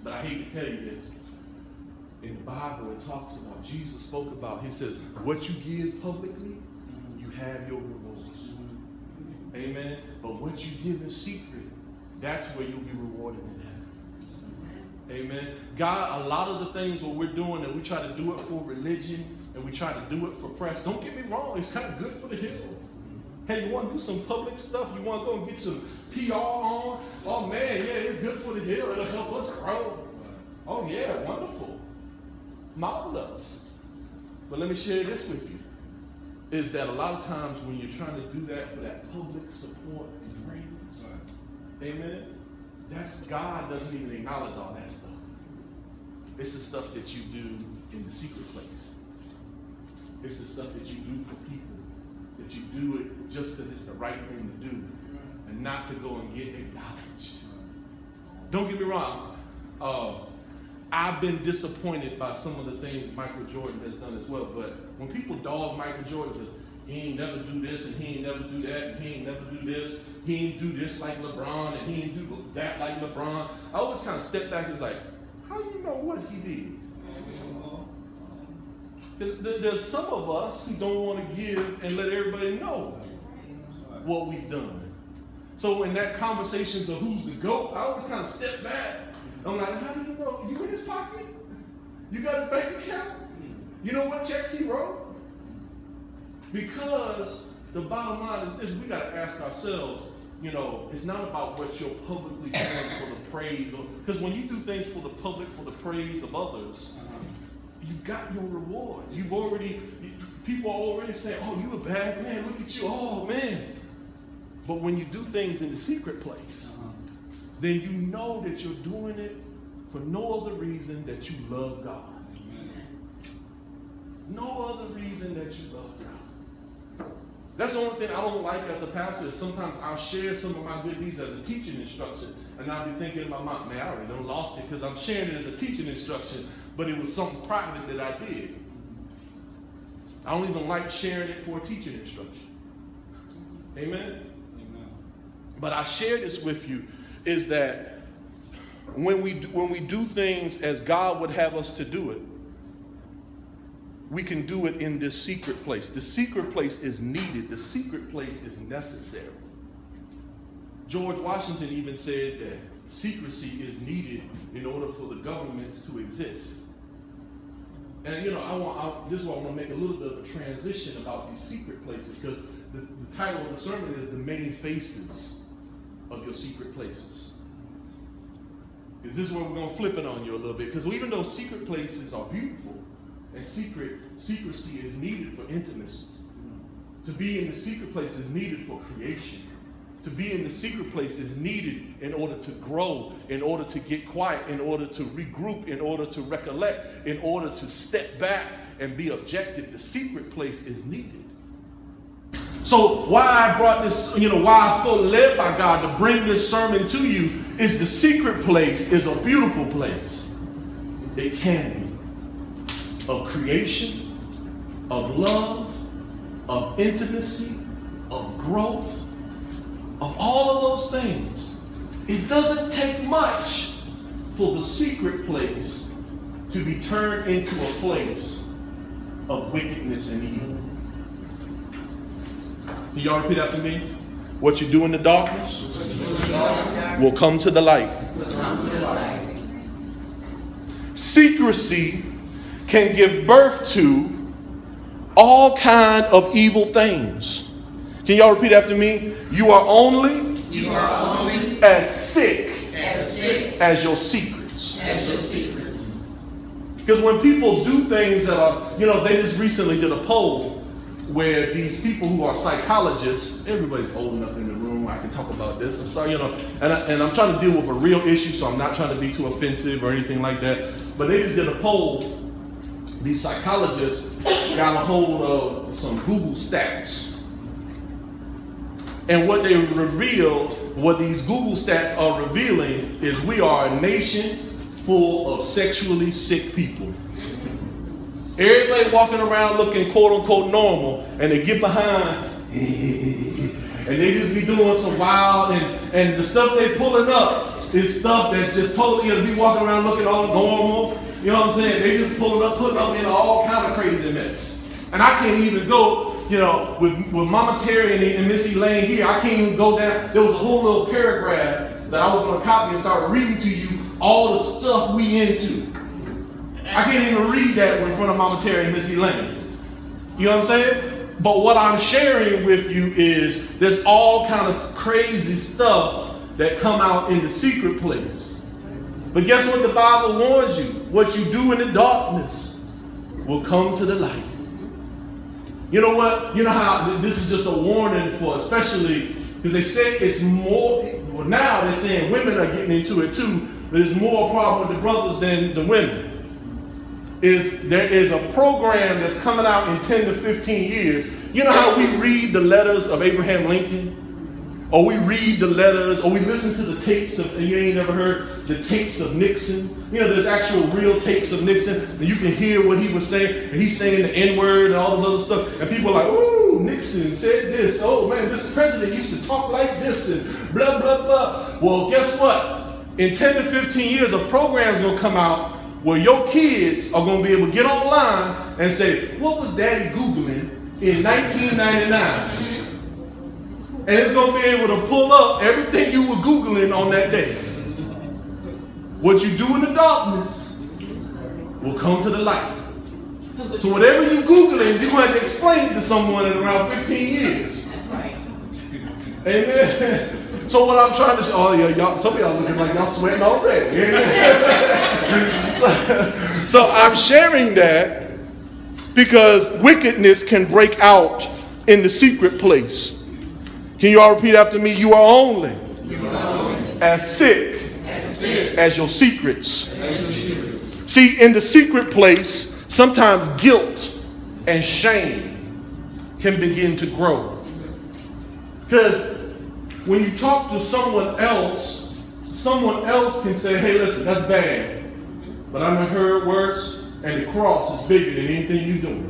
But I hate to tell you this. In the Bible, it talks about, Jesus spoke about, he says, what you give publicly, you have your rewards. Amen. But what you give in secret, that's where you'll be rewarded in heaven. Amen. God, a lot of the things what we're doing, and we try to do it for religion, and we try to do it for press. Don't get me wrong, it's kind of good for the hill. Hey, you want to do some public stuff? You want to go and get some PR on? Oh man, yeah, it's good for the hill. It'll help us grow. Oh yeah, wonderful. Marvelous. But let me share this with you. Is that a lot of times when you're trying to do that for that public support and praise, amen, that's God doesn't even acknowledge all that stuff. It's the stuff that you do in the secret place. It's the stuff that you do for people, that you do it just because it's the right thing to do and not to go and get acknowledged. Don't get me wrong. I've been disappointed by some of the things Michael Jordan has done as well. But when people dog Michael Jordan, because he ain't never do this and he ain't never do that and he ain't never do this, he ain't do this like LeBron and he ain't do that like LeBron, I always kind of step back and is like, how do you know what he did? There's some of us who don't want to give and let everybody know what we've done. So in that conversations of who's the GOAT, I always kind of step back. I'm like, how do you know? You in his pocket? You got his bank account? You know what checks he wrote? Because the bottom line is this, we got to ask ourselves, you know, it's not about what you're publicly doing for the praise. Because when you do things for the public, for the praise of others, you've got your reward. People are already saying, oh, you a bad man, look at you, oh man. But when you do things in the secret place, then you know that you're doing it for no other reason that you love God. No other reason that you love God. That's the only thing I don't like as a pastor is sometimes I'll share some of my good deeds as a teaching instruction, and I'll be thinking in my mind, man, I already done lost it because I'm sharing it as a teaching instruction, but it was something private that I did. I don't even like sharing it for a teaching instruction. Amen? But I share this with you is that when we do things as God would have us to do it, we can do it in this secret place. The secret place is needed. The secret place is necessary. George Washington even said that secrecy is needed in order for the government to exist. And you know, this is why I want to make a little bit of a transition about these secret places, because the title of the sermon is The Many Faces of Your Secret Places. Because this is where we're going to flip it on you a little bit. Because even though secret places are beautiful, and secrecy is needed for intimacy. To be in the secret place is needed for creation. To be in the secret place is needed in order to grow, in order to get quiet, in order to regroup, in order to recollect, in order to step back and be objective. The secret place is needed. So why I brought this, why I feel led by God to bring this sermon to you is the secret place is a beautiful place. It can be. Of creation, of love, of intimacy, of growth, of all of those things. It doesn't take much for the secret place to be turned into a place of wickedness and evil. Can y'all repeat after me? What you do in the darkness will come to the light. Secrecy can give birth to all kind of evil things. Can y'all repeat after me? You are only as sick as your secrets. Because when people do things that are, they just recently did a poll where these people who are psychologists, everybody's old enough in the room, I can talk about this, I'm sorry, and I'm trying to deal with a real issue, so I'm not trying to be too offensive or anything like that, but they just did a poll. These psychologists got a hold of some Google stats. And what they revealed, what these Google stats are revealing, is we are a nation full of sexually sick people. Everybody walking around looking quote unquote normal, and they get behind and they just be doing some wild and the stuff they pulling up is stuff that's just totally going to be walking around looking all normal. You know what I'm saying? They just putting up in all kind of crazy mess. And I can't even go, with Mama Terry and Missy Lane here, I can't even go down. There was a whole little paragraph that I was going to copy and start reading to you all the stuff we into. I can't even read that in front of Mama Terry and Missy Lane. You know what I'm saying? But what I'm sharing with you is there's all kind of crazy stuff that come out in the secret place. But guess what the Bible warns you? What you do in the darkness will come to the light. You know what? You know how this is just a warning for, especially because they say it's more, well now they're saying women are getting into it too, but there's more problem with the brothers than the women. There is a program that's coming out in 10 to 15 years. You know how we read the letters of Abraham Lincoln? Or we read the letters, or we listen to the tapes of, and you ain't never heard the tapes of Nixon. There's actual real tapes of Nixon, and you can hear what he was saying, and he's saying the N-word and all this other stuff, and people are like, ooh, Nixon said this, oh man, this president used to talk like this, and blah, blah, blah. Well, guess what? In 10 to 15 years, a program's gonna come out where your kids are gonna be able to get online and say, what was Daddy Googling in 1999? And it's going to be able to pull up everything you were Googling on that day. What you do in the darkness will come to the light. So whatever you're Googling, you're going to have to explain it to someone in around 15 years. That's right. Amen. So what I'm trying to say, oh yeah, y'all, some of y'all looking like y'all sweating already. so I'm sharing that because wickedness can break out in the secret place. Can you all repeat after me? You are only as sick as your secrets. See, in the secret place, sometimes guilt and shame can begin to grow. Because when you talk to someone else can say, hey, listen, that's bad. But I done heard worse, and the cross is bigger than anything you're doing.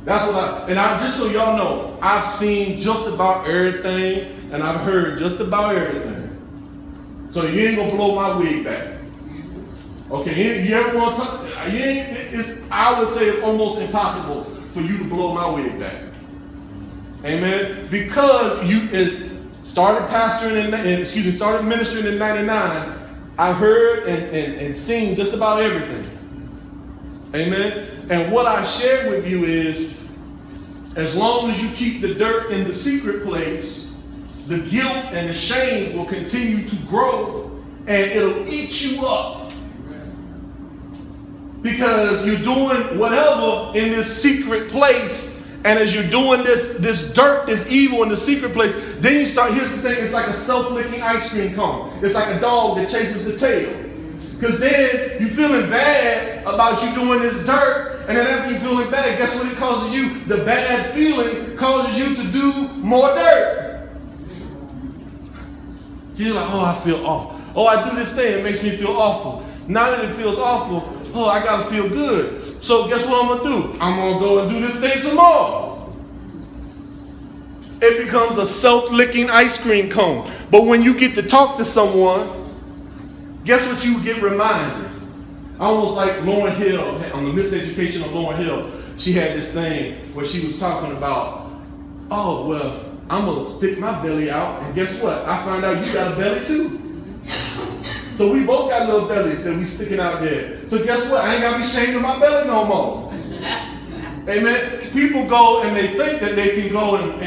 That's what just so y'all know, I've seen just about everything, and I've heard just about everything. So you ain't gonna blow my wig back. Okay, you ever want to talk? I would say it's almost impossible for you to blow my wig back. Amen. Because you started ministering in 99. I heard and seen just about everything. Amen. And what I shared with you is, as long as you keep the dirt in the secret place, the guilt and the shame will continue to grow, and it'll eat you up. Because you're doing whatever in this secret place, and as you're doing this dirt, this evil in the secret place, then you start, here's the thing, it's like a self-licking ice cream cone. It's like a dog that chases the tail. Because then you're feeling bad about you doing this dirt, and then after you're feeling bad, guess what it causes you? The bad feeling causes you to do more dirt. You're like, oh, I feel awful. Oh, I do this thing, it makes me feel awful. Now that it feels awful, oh, I gotta feel good. So guess what I'm gonna do? I'm gonna go and do this thing some more. It becomes a self-licking ice cream cone. But when you get to talk to someone, guess what you get reminded? Almost like Lauryn Hill, on the Miseducation of Lauryn Hill, she had this thing where she was talking about, oh, well, I'm going to stick my belly out, and guess what? I found out you got a belly too. So we both got little bellies that we sticking out there. So guess what? I ain't got to be ashamed of my belly no more. Amen. People go and they think that they can go and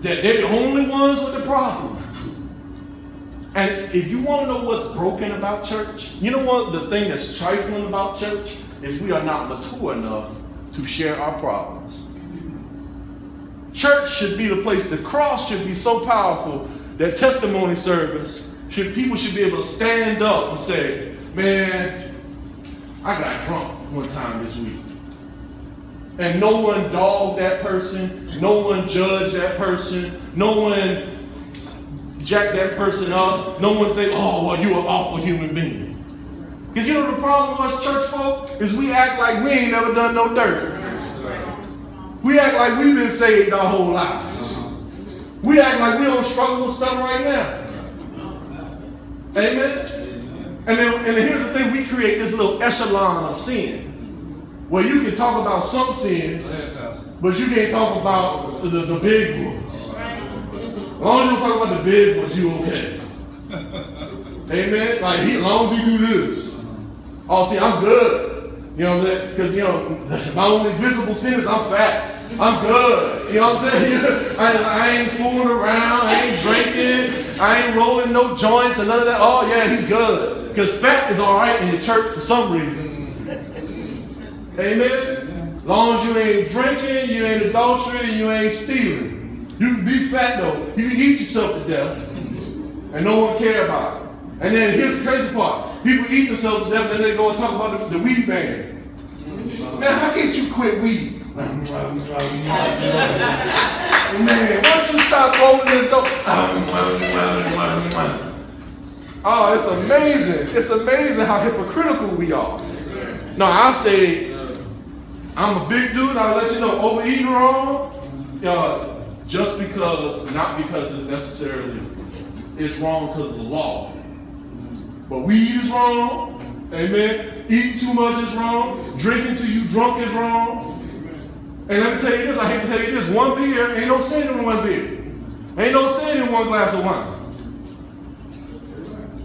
that they're the only ones with the problem. And if you want to know what's broken about church, you know what? The thing that's trifling about church is we are not mature enough to share our problems. Church should be the place, the cross should be so powerful that testimony service, people should be able to stand up and say, man, I got drunk one time this week. And no one dogged that person, no one judged that person, no one jack that person up. No one think, oh, well, you're an awful human being. Because you know the problem with us church folk is we act like we ain't never done no dirt. We act like we've been saved our whole lives. We act like we don't struggle with stuff right now. Amen? And then here's the thing, we create this little echelon of sin. Where you can talk about some sins, but you can't talk about the big ones. As long as you don't talk about the big ones, you okay. Amen? Like, as long as you do this. Oh, see, I'm good. You know what I'm saying? Because, my only visible sin is I'm fat. I'm good. You know what I'm saying? I ain't fooling around. I ain't drinking. I ain't rolling no joints and none of that. Oh, yeah, he's good. Because fat is all right in the church for some reason. Amen? As long as you ain't drinking, you ain't adultery, and you ain't stealing. You can be fat, though. You can eat yourself to death. And no one care about it. And then here's the crazy part. People eat themselves to death, and then they go and talk about the weed ban. Man, how can't you quit weed? Man, why don't you stop rolling this dope? Oh, it's amazing. It's amazing how hypocritical we are. No, I say, I'm a big dude, I'll let you know, overeating wrong, just because, not because it's necessarily, it's wrong because of the law. But weed is wrong, amen. Eating too much is wrong. Drinking till you drunk is wrong. And let me tell you this, I hate to tell you this, one beer, ain't no sin in one beer. Ain't no sin in one glass of wine.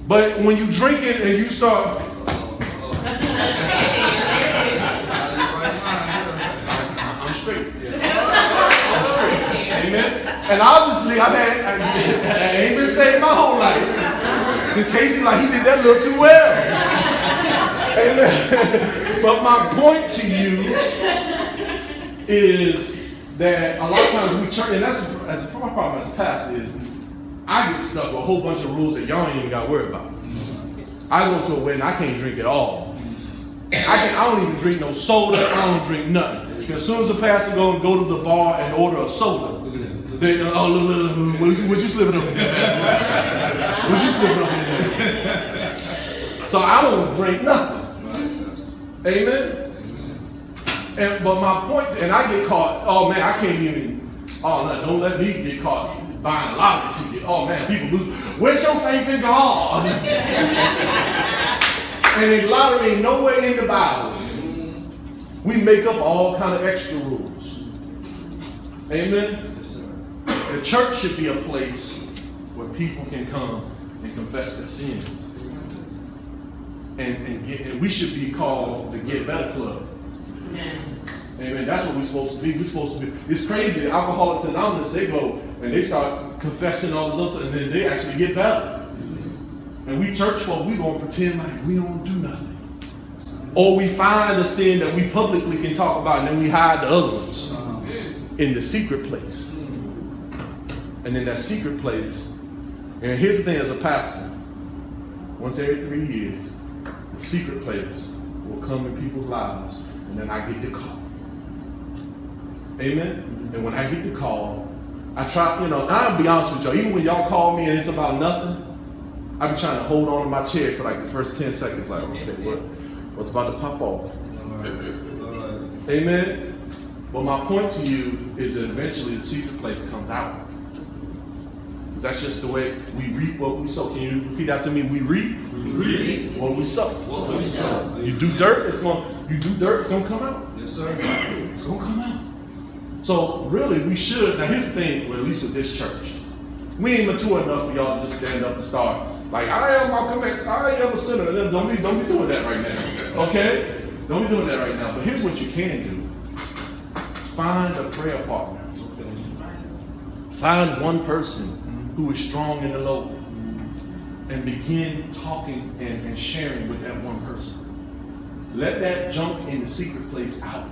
But when you drink it and you start, I'm straight. I'm straight. Amen. And obviously I ain't been saved my whole life. And Casey, like, he did that a little too well. Amen. But my point to you is that a lot of times we church, and that's as a problem as a pastor is, I get stuck with a whole bunch of rules that y'all ain't even got to worry about. I go to a wedding, I can't drink at all. I don't even drink no soda. I don't drink nothing. Because as soon as the pastor go to the bar and order a soda, they would you slip it up in there? Would you slip it up in there? So I don't drink nothing. Amen. But my point, and I get caught. Oh man, I can't even. Oh no, don't let me get caught buying a lottery ticket. Oh man, people lose. Where's your faith in God? And the lottery ain't nowhere in the Bible. We make up all kind of extra rules. Amen? Yes, sir. The church should be a place where people can come and confess their sins. And we should be called the Get Better Club. Amen. That's what we're supposed to be. We're supposed to be. It's crazy. The Alcoholics Anonymous, they go and they start confessing all this other stuff, and then they actually get better. And we church folk, we gonna pretend like we don't do nothing. Or we find a sin that we publicly can talk about, and then we hide the other ones in the secret place. And in that secret place, and here's the thing, as a pastor, once every 3 years, the secret place will come in people's lives, and then I get the call. Amen? And when I get the call, I try, I'll be honest with y'all, even when y'all call me and it's about nothing, I be trying to hold on to my chair for like the first 10 seconds, like, okay, what's about to pop off? Amen? But my point to you is that eventually the secret place comes out. That's just the way we reap what we sow. Can you repeat after me? We reap what we sow. You do dirt, it's gonna come out. Yes, sir. It's gonna come out. So really we should, now here's the thing, well, at least with this church. We ain't mature enough for y'all to just stand up and start like, I am Malcolm X, I am a sinner. Don't be doing that right now. Okay? Don't be doing that right now. But here's what you can do. Find a prayer partner. Find one person who is strong in the Lord. And begin talking and sharing with that one person. Let that junk in the secret place out.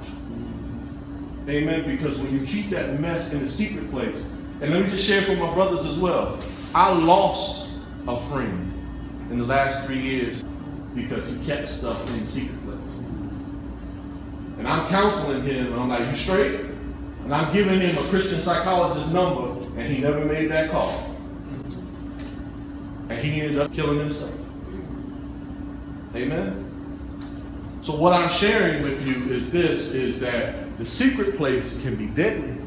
Amen? Because when you keep that mess in the secret place, and let me just share for my brothers as well. I lost a friend in the last 3 years because he kept stuff in the secret place. And I'm counseling him, and I'm like, you straight? And I'm giving him a Christian psychologist number, and he never made that call. And he ended up killing himself. Amen? So what I'm sharing with you is this, is that the secret place can be deadly.